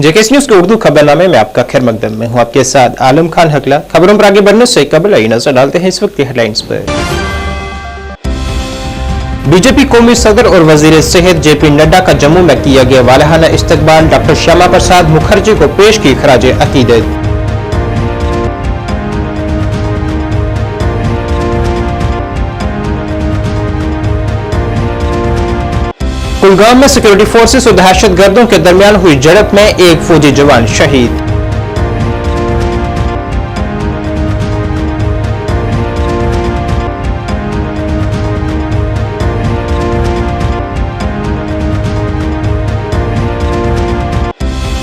JKS news के उर्दू खबरनामे में आपका खैर मकदम में हूं, आपके साथ आलम खान हकला। खबरों पर आगे बढ़ने से कबल आइए नजर डालते हैं इस वक्त की हेडलाइंस पर। बीजेपी कौमी सदर और वजीर सेहत जेपी नड्डा का जम्मू में किया गया वालहाना इस्तकबाल। डॉक्टर श्यामा प्रसाद मुखर्जी को पेश की खराज अकीदत। कुलगाम में सिक्योरिटी फोर्सेस और दहशतगर्दों के दरमियान हुई झड़प में एक फौजी जवान शहीद।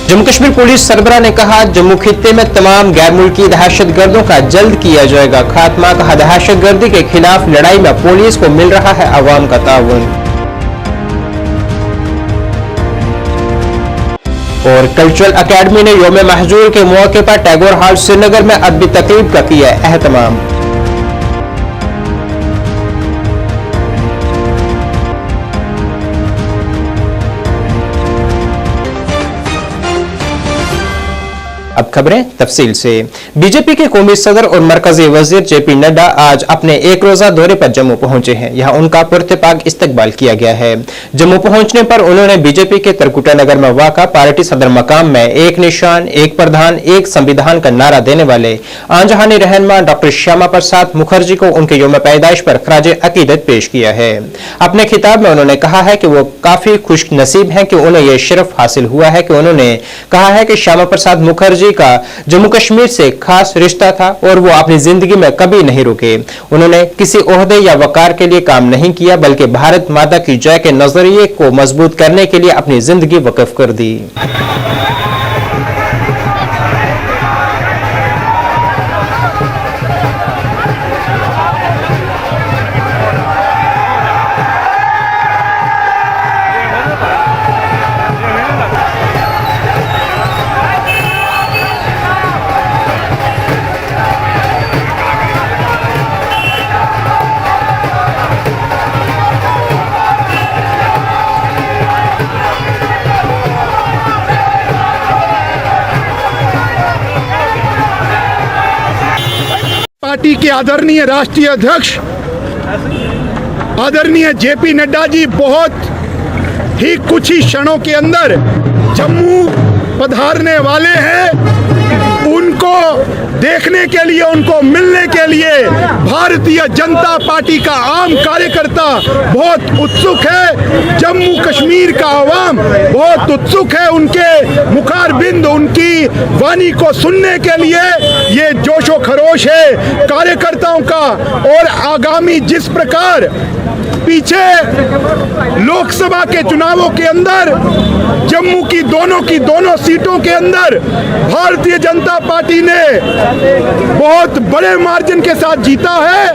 जम्मू कश्मीर पुलिस सरबराह ने कहा, जम्मू खित्ते में तमाम गैर मुल्की दहशतगर्दों का जल्द किया जाएगा खात्मा। कहा, दहशतगर्दी के खिलाफ लड़ाई में पुलिस को मिल रहा है अवाम का ताउन। और कल्चरल अकेडमी ने यौम महजूर के मौके पर टैगोर हॉल श्रीनगर में अदबी तकरीब का किया एहतमाम। अब खबरें तफसील से। बीजेपी के कौमी सदर और मरकजी वजीर जेपी नड्डा आज अपने एक रोजा दौरे पर जम्मू पहुंचे हैं। यहां उनका पुरतपाक इस्तकबाल किया गया है। जम्मू पहुंचने पर उन्होंने बीजेपी के तरकुटा नगर में वाक़ा पार्टी सदर मकाम में एक निशान, एक प्रधान, एक संविधान का नारा देने वाले आंजहानी रहनुमा डॉक्टर श्यामा प्रसाद मुखर्जी को उनके यौम पैदाइश पर खराज अकीदत पेश किया है। अपने खिताब में उन्होंने कहा है कि वो काफी खुश नसीब हैं कि उन्हें यह शरफ हासिल हुआ है कि उन्होंने कहा है कि श्यामा प्रसाद मुखर्जी का जम्मू कश्मीर से खास रिश्ता था और वो अपनी जिंदगी में कभी नहीं रुके। उन्होंने किसी ओहदे या वकार के लिए काम नहीं किया, बल्कि भारत माता की जय के नजरिए को मजबूत करने के लिए अपनी जिंदगी वक्फ कर दी। पार्टी के आदरणीय राष्ट्रीय अध्यक्ष आदरणीय जेपी नड्डा जी बहुत ही कुछ ही क्षणों के अंदर जम्मू पधारने वाले हैं। उनको देखने के लिए, उनको मिलने के लिए भारतीय जनता पार्टी का आम कार्यकर्ता बहुत उत्सुक है। जम्मू कश्मीर का आवाम बहुत उत्सुक है उनके मुखारबिंद, उनकी वाणी को सुनने के लिए। ये जोशो खरोश है कार्यकर्ताओं का। और आगामी जिस प्रकार पीछे लोकसभा के चुनावों के अंदर जम्मू की दोनों सीटों के अंदर भारतीय जनता पार्टी ने बहुत बड़े मार्जिन के साथ जीता है,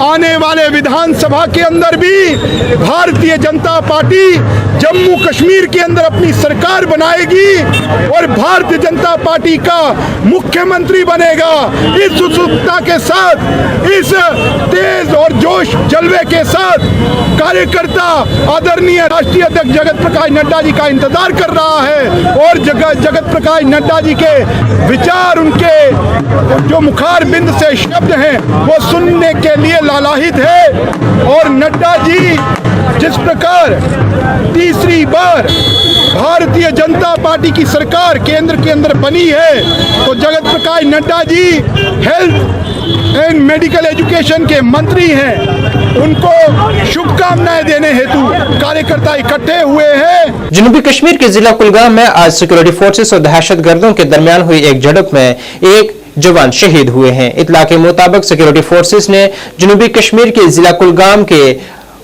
आने वाले विधानसभा के अंदर भी भारतीय जनता पार्टी जम्मू कश्मीर के अंदर अपनी सरकार बनाएगी और भारतीय जनता पार्टी का मुख्यमंत्री बनेगा। इस उत्सुकता के साथ, इस तेज और जोश जलवे के साथ कार्यकर्ता आदरणीय राष्ट्रीय अध्यक्ष जगत प्रकाश नड्डा जी का इंतजार कर रहा है। और जगत प्रकाश नड्डा जी के विचार, उनके जो मुखारबिंद से शब्द हैं, वो सुनने के लिए लालायित है। और नड्डा जी जिस प्रकार तीसरी बार भारतीय जनता पार्टी की सरकार केंद्र के अंदर बनी है, तो Jagat Prakash Nadda ji health and medical education के मंत्री हैं। उनको शुभकामनाएं देने हेतु कार्यकर्ता इकट्ठे हुए हैं। जनूबी कश्मीर के जिला कुलगाम में आज सिक्योरिटी फोर्सेस और दहशतगर्दों के दरमियान हुई एक झड़प में एक जवान शहीद हुए हैं। इतला के मुताबिक सिक्योरिटी फोर्सेस ने जनूबी कश्मीर के जिला कुलगाम के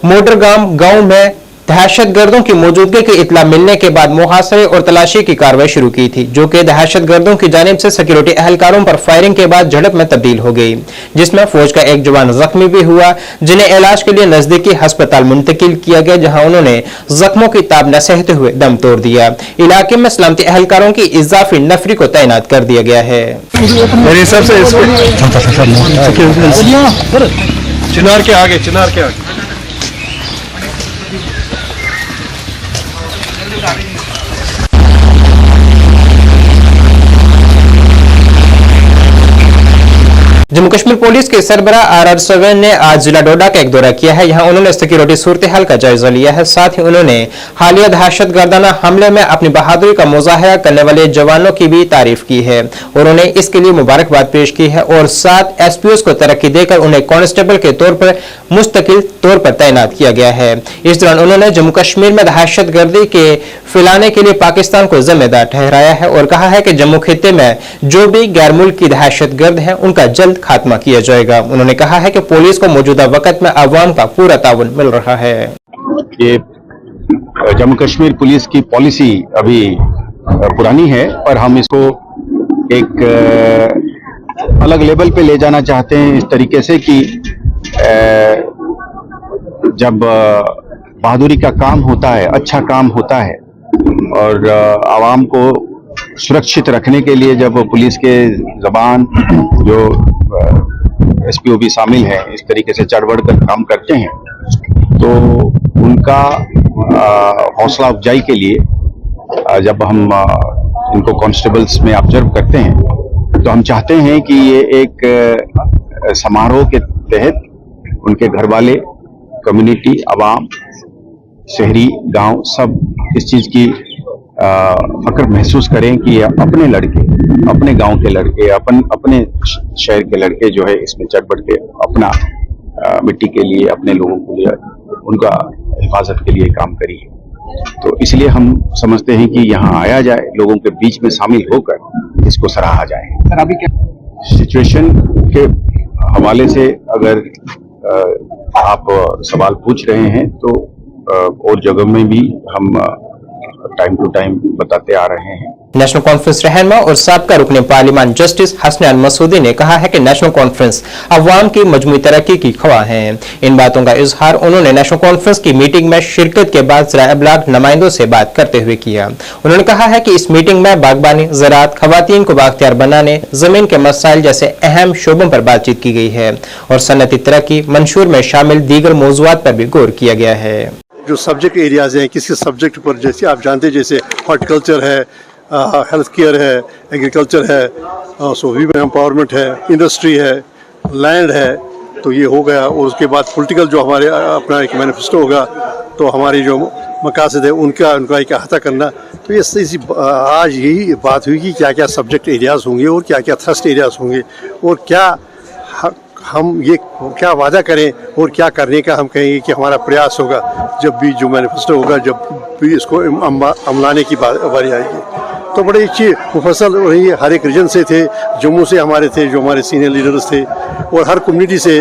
मोडरगाम गांव में दहशतगर्दों की मौजूदगी की इतला मिलने के बाद मुहासरे और तलाशी की कार्रवाई शुरू की थी, जो कि दहशतगर्दों की जानिब से सिक्योरिटी एहलकारों पर फायरिंग के बाद झड़प में तब्दील हो गई, जिसमें फौज का एक जवान जख्मी भी हुआ, जिन्हें इलाज के लिए नजदीकी अस्पताल मुंतकिल किया गया, जहां उन्होंने जख्मों की ताब न सहते हुए दम तोड़ दिया। इलाके में सलामती एहलकारों की इजाफी नफरी को तैनात कर दिया गया है। चिनार के आगे जम्मू कश्मीर पुलिस के सरबराह आर सवेन ने आज जिला डोडा का एक दौरा किया है। यहां उन्होंने सिक्योरिटी सूरत हाल का जायजा लिया है। साथ ही उन्होंने हालिया दहशतगर्दाना हमले में अपनी बहादुरी का मुजाहरा करने वाले जवानों की भी तारीफ की है और उन्हें इसके लिए मुबारकबाद पेश की है और 7 एसपीओ को तरक्की देकर उन्हें कांस्टेबल के तौर पर मुस्तकिल तौर पर तैनात किया गया है। इस दौरान उन्होंने जम्मू कश्मीर में दहशतगर्दी के फैलाने के लिए पाकिस्तान को जिम्मेदार ठहराया है और कहा है कि जम्मू खित्ते में जो भी गैर मुल्की दहशतगर्द हैं उनका जल्द खात्मा किया जाएगा। उन्होंने कहा है कि पुलिस को मौजूदा वक्त में अवाम का पूरा ताउन मिल रहा है। ये जम्मू कश्मीर पुलिस की पॉलिसी अभी पुरानी है और हम इसको एक अलग लेवल पे ले जाना चाहते हैं इस तरीके से कि जब बहादुरी का काम होता है, अच्छा काम होता है और आवाम को सुरक्षित रखने के लिए जब पुलिस के जवान जो एसपीओ भी शामिल हैं इस तरीके से चढ़ बढ़ कर काम करते हैं तो उनका हौसला अफजाई के लिए जब हम इनको कांस्टेबल्स में ऑब्जर्व करते हैं तो हम चाहते हैं कि ये एक समारोह के तहत उनके घर वाले, कम्युनिटी, आवाम, शहरी, गांव सब इस चीज की फक्र महसूस करें कि अपने लड़के, अपने गांव के लड़के, अपने शहर के लड़के जो है इसमें चढ़ बढ़ के अपना मिट्टी के लिए, अपने लोगों के लिए, उनका हिफाजत के लिए काम करी है। तो इसलिए हम समझते हैं कि यहाँ आया जाए, लोगों के बीच में शामिल होकर इसको सराहा जाए। सर अभी क्या सिचुएशन के हवाले से अगर आप सवाल पूछ रहे हैं तो और जगह में भी हम टाइम टू टाइम बताते आ रहे हैं। नेशनल कॉन्फ्रेंस रहनुमा और साबका रुकने पार्लियामान जस्टिस हसनैन मसूदी ने कहा है कि नेशनल कॉन्फ्रेंस अवाम की मजमूई तरक्की की ख्वाह है। इन बातों का इजहार उन्होंने नेशनल कॉन्फ्रेंस की मीटिंग में शिरकत के बाद ज़राए इब्लाग नुमाइंदों से बात करते हुए किया। उन्होंने कहा है कि इस मीटिंग में बागबानी, ज़राअत, खवातीन को बाख्तियार बनाने, जमीन के मसाइल जैसे अहम शोबों पर बातचीत की गई है और सनती तरक्की मंशूर में शामिल दीगर मौज़ूआत पर भी गौर किया गया है। जो सब्जेक्ट एरियाज हैं, किसी सब्जेक्ट पर जैसे आप जानते हैं, जैसे हॉर्टिकल्चर है, हेल्थ केयर है, एग्रीकल्चर है, सो वीमेन एम्पावरमेंट है, इंडस्ट्री है, लैंड है, तो ये हो गया। और उसके बाद पॉलिटिकल जो हमारे अपना एक मैनिफेस्टो होगा तो हमारी जो मकासद है उनका एक अहाता करना। तो ये आज यही बात हुई कि क्या क्या सब्जेक्ट एरियाज होंगे और क्या क्या थ्रस्ट एरियाज होंगे और क्या हम ये क्या वादा करें और क्या करने का हम कहेंगे कि हमारा प्रयास होगा जब भी जो मैनिफेस्टो होगा, जब भी इसको अमलाने की बारी आएगी। तो बड़ी अच्छी मुफस्सल रही, हर एक रीजन से थे, जम्मू से हमारे थे जो हमारे सीनियर लीडर्स थे और हर कम्युनिटी से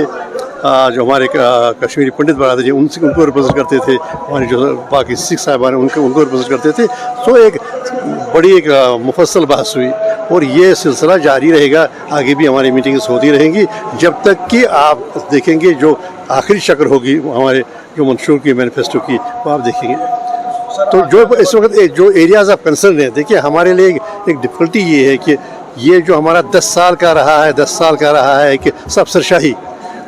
जो हमारे कश्मीरी पंडित बरादरी उनको रिप्रेजेंट करते थे, हमारे जो बाकी सिख साहिबान उनको रिप्रेजेंट करते थे। तो एक बड़ी एक मुफस्सल बहस हुई और ये सिलसिला जारी रहेगा, आगे भी हमारी मीटिंग्स होती रहेंगी जब तक कि आप देखेंगे जो आखिरी शक्ल होगी हमारे जो मंशूर की मैनिफेस्टो की, वो आप देखेंगे। तो जो इस वक्त जो एरियाज ऑफ कंसर्न है, देखिए हमारे लिए एक डिफ़िकल्टी ये है कि ये जो हमारा 10 साल का रहा है कि सब सरशाही,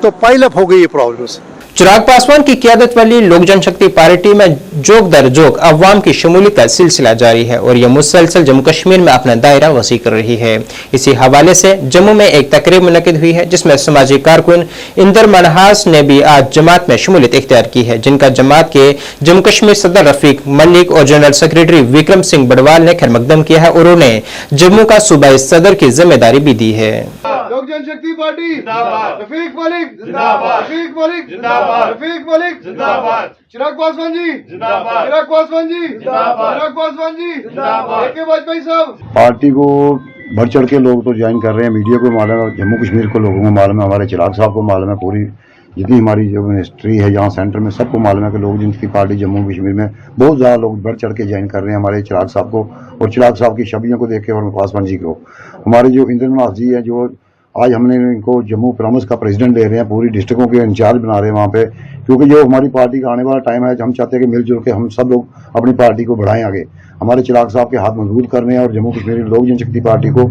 तो पाइल अप हो गई ये प्रॉब्लम्स। चिराग पासवान की क़यादत वाली लोक जनशक्ति पार्टी में जोक दर जोक अवाम की शमूलियत का सिलसिला जारी है और यह मुसलसल जम्मू कश्मीर में अपना दायरा वसी कर रही है। इसी हवाले से जम्मू में एक तकरीब मुनक़िद हुई है जिसमें समाजी कारकुन इंदर मनहास ने भी आज जमात में शमूलियत इख्तियार की है, जिनका जमात के जम्मू कश्मीर सदर रफीक मलिक और जनरल सेक्रेटरी विक्रम सिंह बड़वाल ने खैर मकदम किया है और उन्हें जम्मू का सूबाई सदर की जिम्मेदारी भी दी है। लोक जनशक्ति पार्टी जिंदाबाद, रफीक मलिक जिंदाबाद, रफीक मलिक जिंदाबाद, रफीक मलिक जिंदाबाद, चिराग पासवान जी जिंदाबाद, चिराग पासवान जी जिंदाबाद, चिराग पासवान जी जिंदाबाद, AK वाजपेयी साहब। पार्टी को बढ़ चढ़ के लोग तो ज्वाइन कर रहे हैं, मीडिया को मालूम है, जम्मू कश्मीर को लोगों को मालूम है, हमारे चिराग साहब को मालूम है, पूरी जितनी हमारी जो मिनिस्ट्री है यहाँ सेंटर में सबको मालूम है कि लोग जिनकी पार्टी जम्मू कश्मीर में बहुत ज़्यादा लोग बढ़ चढ़ के ज्वाइन कर रहे हैं हमारे चिराग साहब को और चिराग साहब की छवियों को देख के और पासवान जी को। हमारे जो इंद्र मनहास जी है, जो आज हमने इनको जम्मू प्रमोस का प्रेसिडेंट दे रहे हैं, पूरी डिस्ट्रिक्टों के इंचार्ज बना रहे हैं वहाँ पे, क्योंकि जो हमारी पार्टी का आने वाला टाइम है, हम चाहते हैं कि मिलजुल के हम सब लोग अपनी पार्टी को बढ़ाएं आगे। हमारे चिराग साहब के हाथ मजबूत करने हैं और जम्मू कश्मीर लोक जनशक्ति पार्टी को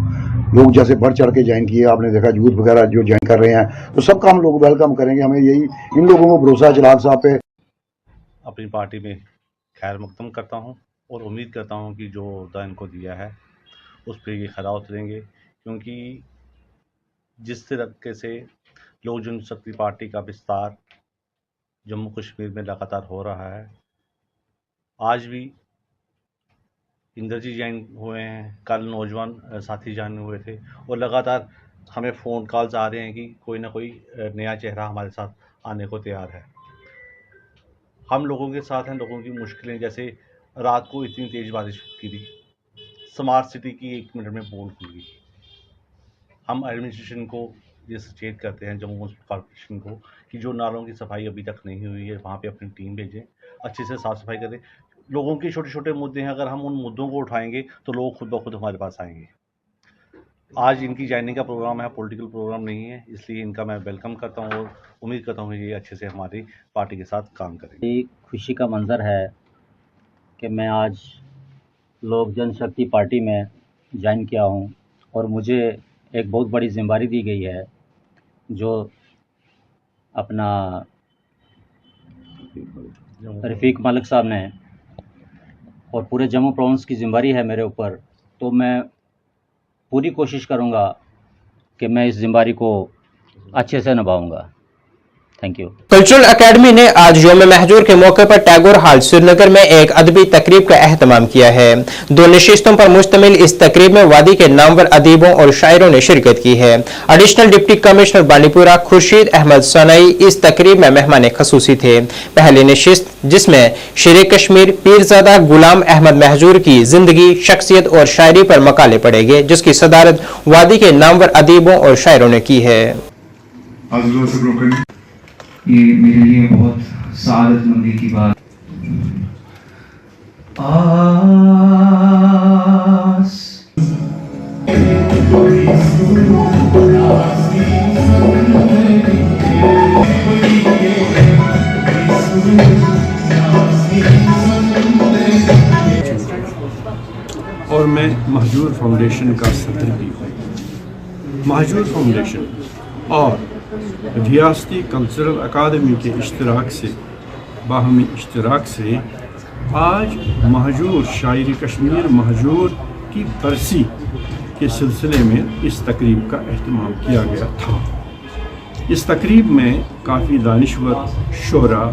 लोग जैसे बढ़ चढ़ के ज्वाइन किए, आपने देखा यूथ वगैरह जो ज्वाइन कर रहे हैं, तो सबका हम लोग वेलकम करेंगे। हमें यही इन लोगों को भरोसा है चिराग साहब पे। अपनी पार्टी में खैर मकदम करता हूँ और उम्मीद करता हूँ कि जो अहदा इनको दिया है उस पर ये खरा उतरेंगे, क्योंकि जिस तरीके से लोक जनशक्ति पार्टी का विस्तार जम्मू कश्मीर में लगातार हो रहा है, आज भी इंद्रजीत ज्वाइन हुए हैं, कल नौजवान साथी ज्वाइन हुए थे और लगातार हमें फ़ोन कॉल्स आ रहे हैं कि कोई ना कोई नया चेहरा हमारे साथ आने को तैयार है। हम लोगों के साथ हैं, लोगों की मुश्किलें, जैसे रात को इतनी तेज़ बारिश गिरी, स्मार्ट सिटी की 1 मिनट में पोल खुल गई। हम एडमिनिस्ट्रेशन को ये सचेत करते हैं, जम्मू म्यूनसिपल कॉर्पोरेशन को, कि जो नालों की सफाई अभी तक नहीं हुई है वहाँ पे अपनी टीम भेजें, अच्छे से साफ़ सफाई करें। लोगों के छोटे छोटे मुद्दे हैं, अगर हम उन मुद्दों को उठाएंगे तो लोग खुद ब खुद हमारे पास आएंगे। आज इनकी ज्वाइनिंग का प्रोग्राम है, पॉलिटिकल प्रोग्राम नहीं है, इसलिए इनका मैं वेलकम करता हूँ और उम्मीद करता हूँ ये अच्छे से हमारी पार्टी के साथ काम करेंगे। एक खुशी का मंजर है कि मैं आज लोक जनशक्ति पार्टी में ज्वाइन किया हूँ और मुझे एक बहुत बड़ी जिम्मेदारी दी गई है, जो अपना रफ़ीक मलिक साहब ने और पूरे जम्मू प्रोविंस की जिम्मेदारी है मेरे ऊपर। तो मैं पूरी कोशिश करूँगा कि मैं इस जिम्मेदारी को अच्छे से निभाऊँगा। Thank you. कल्चरल एकेडमी ने आज यौम महजूर के मौके पर टैगोर हॉल श्रीनगर में एक अदबी तकरीब का एहतमाम किया है। 2 नशिस्तों पर मुश्तमिल इस तकरीब में वादी के नामवर अदीबों और शायरों ने शिरकत की है। Additional deputy commissioner Banipura Khurshid Ahmad Sanai इस तकरीब में मेहमान खसूसी थे। पहली नशिस्त, जिसमें शेर कश्मीर पीरजादा गुलाम अहमद महजूर की जिंदगी, शख्सियत और शायरी पर मकाले पढ़ेंगे, जिसकी सदारत वादी के नामवर अदीबों और शायरों ने की है। ये मेरे लिए बहुत सादतमंदी की बात। और मैं महजूर फाउंडेशन का सदर भी हूँ। महजूर फाउंडेशन और रियासती कल्चरल अकादमी के इश्तराक से, बाहमी इश्तराक से आज महजूर शायर कश्मीर महजूर की बरसी के सिलसिले में इस तकरीब का एहतमाम किया गया था। इस तकरीब में काफ़ी दानिश्वर, शोरा,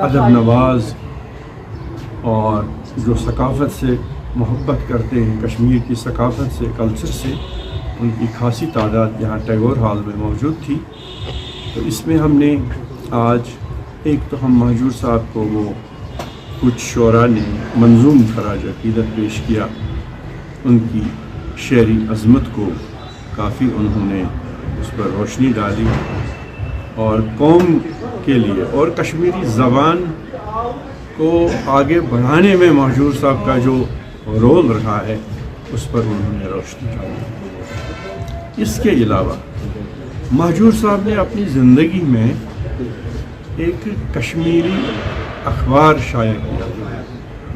अदब नवाज और जो सकाफ़त से मोहब्बत करते हैं, कश्मीर की सकाफ़त से, कल्चर से, उनकी खासी तादाद यहाँ टैगोर हॉल में मौजूद थी। तो इसमें हमने आज एक तो हम महजूर साहब को वो कुछ शोरा ने मंजूम खराज अक़ीदत पेश किया, उनकी शेरी अज़मत को काफ़ी उन्होंने उस पर रोशनी डाली और कौम के लिए और कश्मीरी ज़बान को आगे बढ़ाने में महजूर साहब का जो रोल रहा है उस पर उन्होंने रोशनी डाली। इसके अलावा महजूर साहब ने अपनी ज़िंदगी में एक कश्मीरी अखबार शाया किया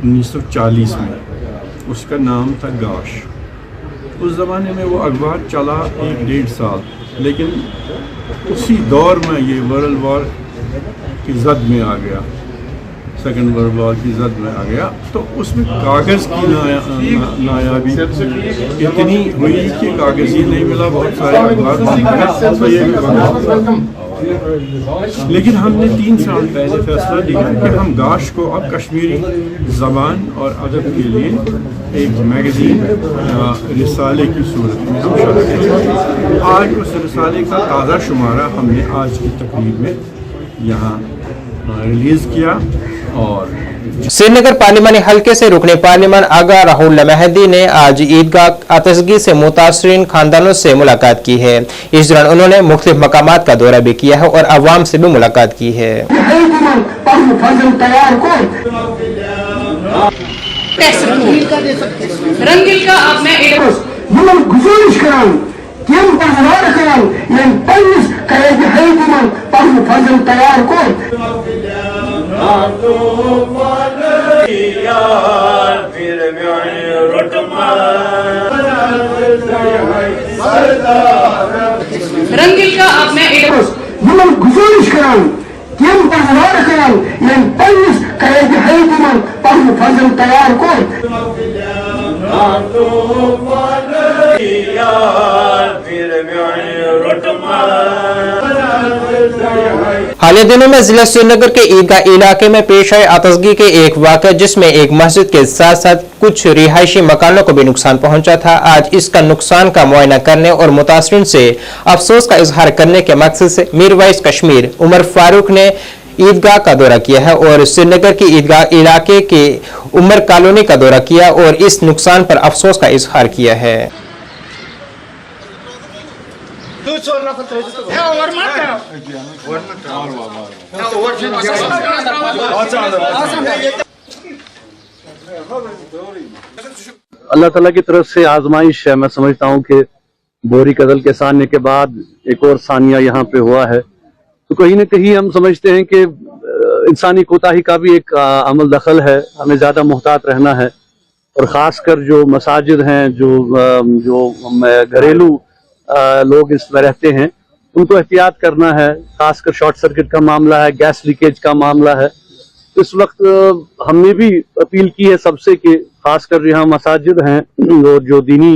1940 में। उसका नाम था गाश। उस ज़माने में वो अखबार चला 1-1.5 साल, लेकिन उसी दौर में ये वर्ल्ड वॉर की जद में आ गया, सेकेंड वर्ल्ड वॉर की जद में आ गया। तो उसमें कागज़ की नायाबी इतनी हुई कि कागज़ ही नहीं मिला, बहुत सारे अखबार तो ये लेकिन हमने 3 साल पहले फैसला लिया कि हम गाश को अब कश्मीरी ज़बान और अदब के लिए एक मैगज़ीन रिसाले की सूरत में हम शाया करेंगे। आज उस रिसाले का ताज़ा शुमारा हमने आज की तकरीब में यहाँ रिलीज़ किया। और श्रीनगर पार्लिमानी हल्के से रुकने पार्लिमान आगा राहुल मेहदी ने आज ईदगाह आतिशगी से मुतासरीन खानदानों से मुलाकात की है। इस दौरान उन्होंने मुख्तलिफ मकामात का दौरा भी किया है और अवाम से भी मुलाकात की है। रंगील का अब मैं रंगील का अब मैं गुजारिश कराऊं कि हम तैयार कराऊं मैं पंच करेंगे है तुम पर फजल तैयार को हालिया दिनों में जिला श्रीनगर के ईदगाह इलाके में पेश आए आतशगी के एक वाक़या जिसमें एक मस्जिद के साथ साथ कुछ रिहायशी मकानों को भी नुकसान पहुंचा था। आज इसका नुकसान का मुआयना करने और मुतासरीन से अफसोस का इजहार करने के मकसद से मीरवाइज कश्मीर उमर फारूक ने ईदगाह का दौरा किया है और श्रीनगर की ईदगाह इलाके के उमर कॉलोनी का दौरा किया और इस नुकसान पर अफसोस का इजहार किया है। अल्लाह ताला की तरफ से आजमाइश है। मैं समझता हूँ कि बोरी कदल के सानने के बाद एक और सानिया यहाँ पे हुआ है, तो कहीं न कहीं हम समझते हैं कि इंसानी कोताही का भी एक अमल दखल है। हमें ज़्यादा मुहतात रहना है और ख़ासकर जो मसाजिद हैं, जो घरेलू लोग इसमें रहते हैं, उनको एहतियात करना है। खासकर शॉर्ट सर्किट का मामला है, गैस लीकेज का मामला है। इस वक्त हमने भी अपील की है सबसे कि खासकर यहाँ मसाजिद हैं और जो दीनी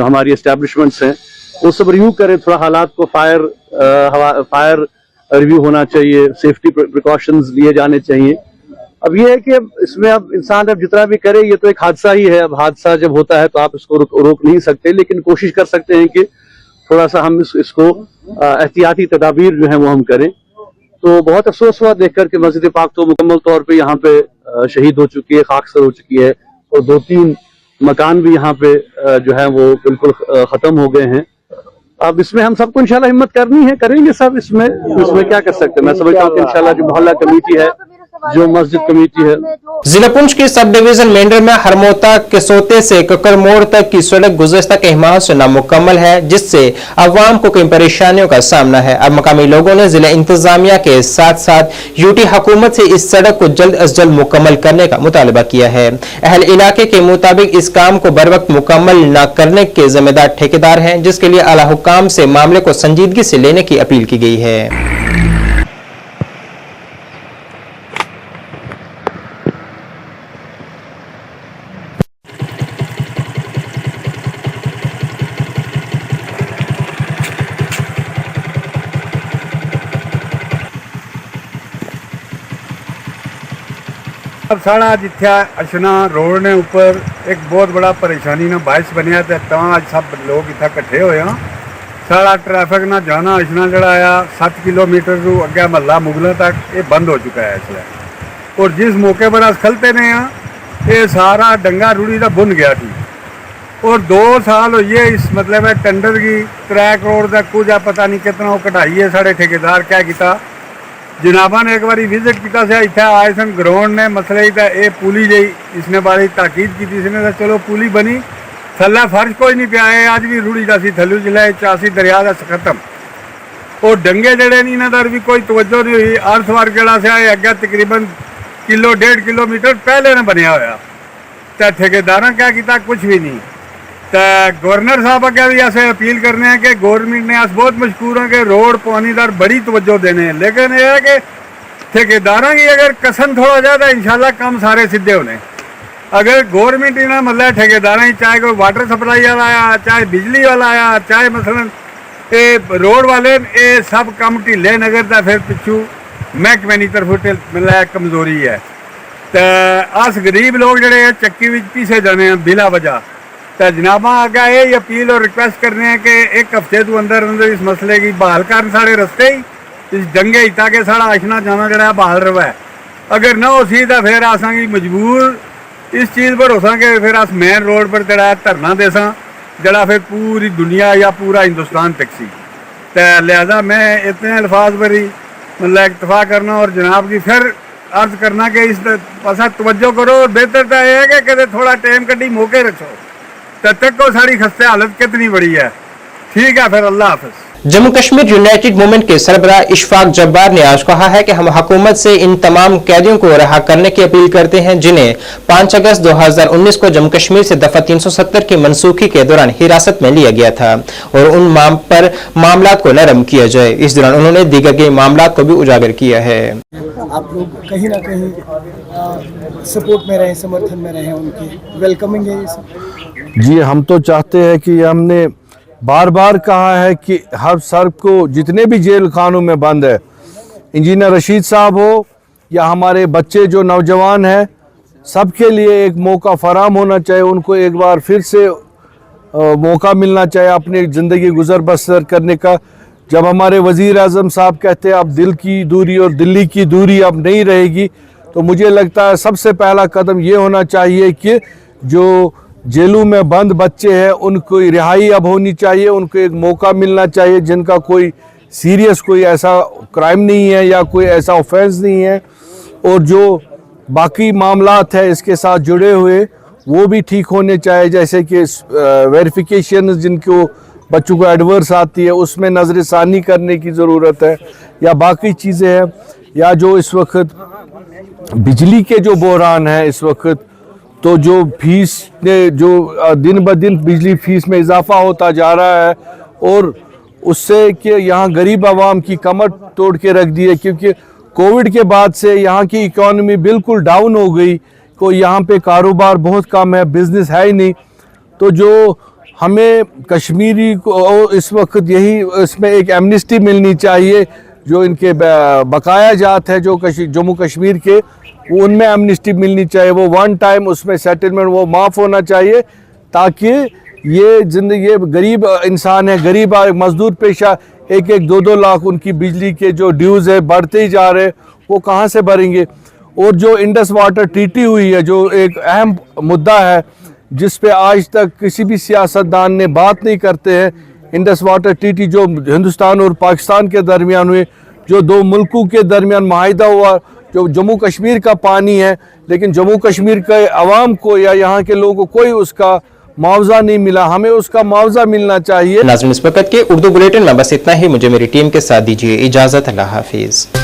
हमारी एस्टेब्लिशमेंट्स हैं, वो सब रिव्यू करें थोड़ा हालात को। फायर रिव्यू होना चाहिए, सेफ्टी प्रिकॉशंस लिए जाने चाहिए। अब ये है कि इसमें अब इंसान अब जितना भी करे, ये तो एक हादसा ही है। अब हादसा जब होता है तो आप इसको रोक नहीं सकते, लेकिन कोशिश कर सकते हैं कि थोड़ा सा हम इसको एहतियाती तदाबीर जो है वो हम करें। तो बहुत अफसोस हुआ देखकर कि मस्जिद पाक तो मुकम्मल तौर पे यहाँ पे शहीद हो चुकी है, खाकसर हो चुकी है और 2-3 मकान भी यहाँ पे जो है वो बिल्कुल खत्म हो गए हैं। अब इसमें हम सबको इंशाल्लाह हिम्मत करनी है, करेंगे सब। इसमें क्या कर सकते हैं। मैं समझता हूँ कि इंशाल्लाह जो मोहल्ला कमेटी है, जो मस्जिद कमेटी है। जिला पुंछ की सब डिवीजन मेंढर में हरमोता के सोते से ककर मोड़ तक की सड़क गुज़श्ता कई माह से नामुकम्मल है, जिससे अवाम को कई परेशानियों का सामना है। अब मकामी लोगों ने जिला इंतजामिया के साथ साथ यूटी हुकूमत से इस सड़क को जल्द अज जल्द मुकम्मल करने का मुतालबा किया है। अहल इलाके के मुताबिक इस काम को बर वक्त मुकम्मल न करने के जिम्मेदार ठेकेदार हैं, जिसके लिए आला हुक्काम से मामले को संजीदगी से लेने की अपील की गई है। अब साढ़ा जिथे अशना रोड ने ऊपर एक बहुत बड़ा परेशानी ना बायस बनया, तो अज सब लोग इतना कट्ठे होए हाँ। साढ़ा ट्रैफिक ना जाना अशना जड़ा आ 7 किलोमीटर रू अगे महला मुगलों तक ये बंद हो चुका है इसलिए। और जिस मौके पर अस खलते ने हाँ, ये सारा डंगा रूढ़ी का बुन गया थी और 2 साल हो ये इस मतलब है टेंडर की 3 करोड़ का कुछ पता नहीं कितना वो कटाई है। साढ़े ठेकेदार क्या किया, जनाबा ने एक बार विजिट किया से इतना आए सन ग्राउंड ने मसले ही ये पुली जी इसने बारी ताकीद की थी। इसने चलो पुली बनी, थल्ला फर्श कोई नहीं पिया है, अज भी रूढ़ी जासी थलू जिला 84 दरिया का खत्म। और डंगे जड़े नहीं इन्हों भी कोई तवज्जो नहीं हुई। अर्थ वर्ग जड़ा से आए अगे तकरीबन 1.5 किलोमीटर पहले ने बनया होया, तो ठेकेदार क्या किया, कुछ भी नहीं। तो गवर्नर साहब अगे भी ऐसे अपील करने हैं कि गवर्नमेंट ने अस बहुत मशहूर हैं कि रोड पानीदार बड़ी तवज्जो देने हैं, लेकिन यह है कि ठेकेदारों की अगर कसन थोड़ा जाए तो इंशाल्लाह काम सारे सीधे होने। अगर गवर्नमेंट इन्हें मतलब ठेकेदार ही, चाहे कोई वाटर सप्लाई वाला आया, चाहे बिजली वाला आया, चाहे मसलन ये रोड वाले, ये सब काम ढीले नगर का फिर पिछू महकमे की तरफ मतलब कमजोरी है। तो अस गरीब लोग जड़े चक्की में पीछे जाने हैं बिला वजह। तो जनाबा अगर ये अपील और रिक्वेस्ट करने हैं कि 1 हफ्ते तो अंदर अंदर इस मसले की बहाल कर साढ़े रस्ते ही इस डंगे ही, ताकि साढ़ा आशना जाना जरा बहाल रहा है। अगर ना हो सी तो फिर असा मजबूर इस चीज़ पर हो कि फिर अस मेन रोड पर जरा धरना दे जरा फिर पूरी दुनिया या पूरा हिंदुस्तान तक सी। तो लिहाजा मैं इतने अल्फाज पर ही मतलब इतफा करना और जनाब की फिर अर्ज करना कि इस पासा तवज्जो करो। और बेहतर तो यह है कि कदे थोड़ा टाइम कड्डी मौके रखो, तब तक को साड़ी खस्ते हालत कितनी बड़ी है। ठीक है, फिर अल्लाह हाफिज। जम्मू कश्मीर यूनाइटेड मूवमेंट के सरबराह इशफाक जब्बार ने आज कहा है कि हम हुकूमत से इन तमाम कैदियों को रिहा करने की अपील करते हैं जिन्हें 5 अगस्त 2019 को जम्मू कश्मीर से दफा 370 की मनसूखी के दौरान हिरासत में लिया गया था और उन पर मामलात को नरम किया जाए। इस दौरान उन्होंने दीगर के मामलात को भी उजागर किया है। आप लोग कहीं ना कहीं सपोर्ट में रहे, समर्थन में रहे, उनके वेलकमिंग है ये सब। जी, हम तो चाहते हैं कि हमने बार बार कहा है कि हर सर को जितने भी जेल खानों में बंद है, इंजीनियर रशीद साहब हो या हमारे बच्चे जो नौजवान हैं, सबके लिए एक मौका फराम होना चाहिए। उनको एक बार फिर से मौका मिलना चाहिए अपनी ज़िंदगी गुजर बसर करने का। जब हमारे वज़ीर आज़म साहब कहते हैं अब दिल की दूरी और दिल्ली की दूरी अब नहीं रहेगी, तो मुझे लगता है सबसे पहला कदम ये होना चाहिए कि जो जेलों में बंद बच्चे हैं उनको रिहाई अब होनी चाहिए, उनको एक मौका मिलना चाहिए जिनका कोई सीरियस कोई ऐसा क्राइम नहीं है या कोई ऐसा ऑफेंस नहीं है, और जो बाकी मामलात है इसके साथ जुड़े हुए वो भी ठीक होने चाहिए, जैसे कि वेरिफिकेशन जिनको बच्चों को एडवर्स आती है उसमें नज़रसानी करने की ज़रूरत है, या बाकी चीज़ें हैं, या जो इस वक्त बिजली के जो बहरान है इस वक्त, तो जो फीस ने जो दिन ब दिन बिजली फीस में इजाफा होता जा रहा है और उससे कि यहाँ गरीब आवाम की कमर तोड़ के रख दी है, क्योंकि कोविड के बाद से यहाँ की इकॉनमी बिल्कुल डाउन हो गई, को यहाँ पे कारोबार बहुत कम है, बिजनेस है ही नहीं। तो जो हमें कश्मीरी को इस वक्त यही इसमें एक एमनेस्टी मिलनी चाहिए, जो इनके बकाया जात है जो जम्मू कश्मीर के, उनमें एमनेस्टी मिलनी चाहिए, वो वन टाइम उसमें सेटलमेंट वो माफ़ होना चाहिए, ताकि ये जिंदगी ये गरीब इंसान है, गरीब मजदूर पेशा 1-1, 2-2 लाख उनकी बिजली के जो ड्यूज़ है बढ़ते ही जा रहे, वो कहाँ से भरेंगे। और जो इंडस वाटर ट्रीटी हुई है जो एक अहम मुद्दा है जिस पे आज तक किसी भी सियासतदान ने बात नहीं करते हैं, इंडस वाटर ट्रीटी जो हिंदुस्तान और पाकिस्तान के दरमियान हुए, जो दो मुल्कों के दरमियान माहिदा हुआ, जो जम्मू कश्मीर का पानी है, लेकिन जम्मू कश्मीर के अवाम को या यहाँ के लोगों को कोई उसका मुआवजा नहीं मिला, हमें उसका मुआवजा मिलना चाहिए। नाज़रीन, इस वक्त के उर्दू बुलेटिन में बस इतना ही। मुझे मेरी टीम के साथ दीजिए इजाज़त। अल्लाह हाफिज़।